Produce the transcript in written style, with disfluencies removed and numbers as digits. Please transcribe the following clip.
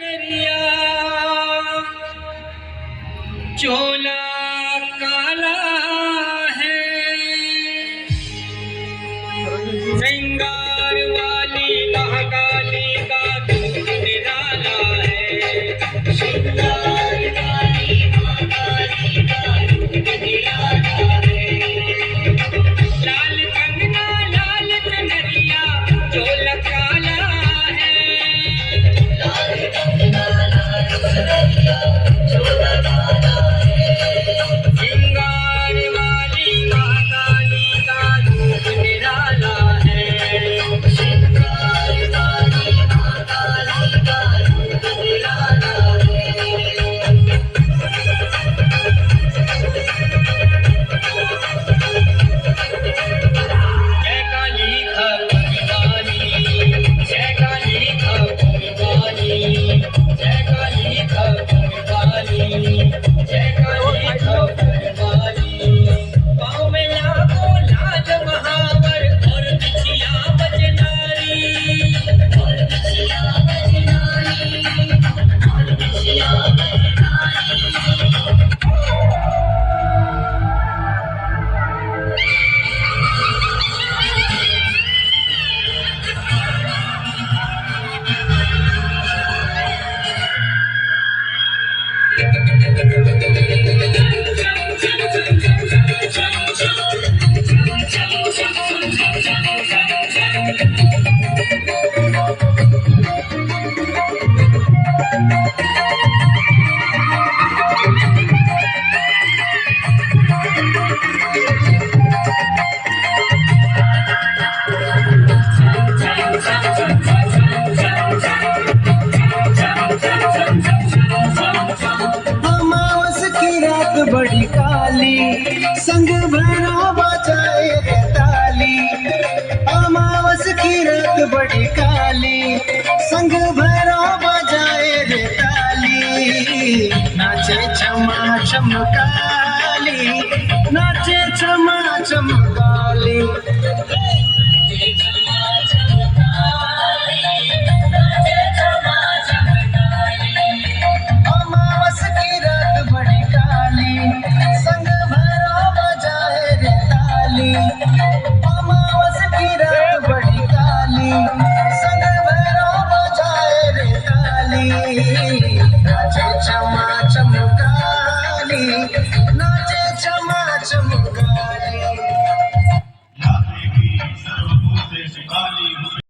चुनरिया चोला काला है, श्रृंगार वाली महाकाली का दूध निराला है। श्रृंगार वाली महाकाली का दूध निराला है। लाल कंगना लाल चुनरिया चोला काला है। लाल कंगना लाल चुनरिया चोला काला है। श्रृंगार वाली महाकाली का दूध निराला है। श्रृंगार वाली महाकाली का दूध निराला है। जय काली खबरवाली, जय काली खबरवाली, जय काली खबरवाली, जय काली खबरवाली। पाँव में लाखों लाज महावर और बिछिया बजनारी, और बिछिया बजनारी, और बिछिया बजनारी। अमावस की रात बड़ी काली, संग भैरव बजाए रे ताली। अमावस की रात बड़ी काली, संग भैरव बजाए रे ताली। नाचे क्षमा चमकाली, नाचे क्षमा चमकाली।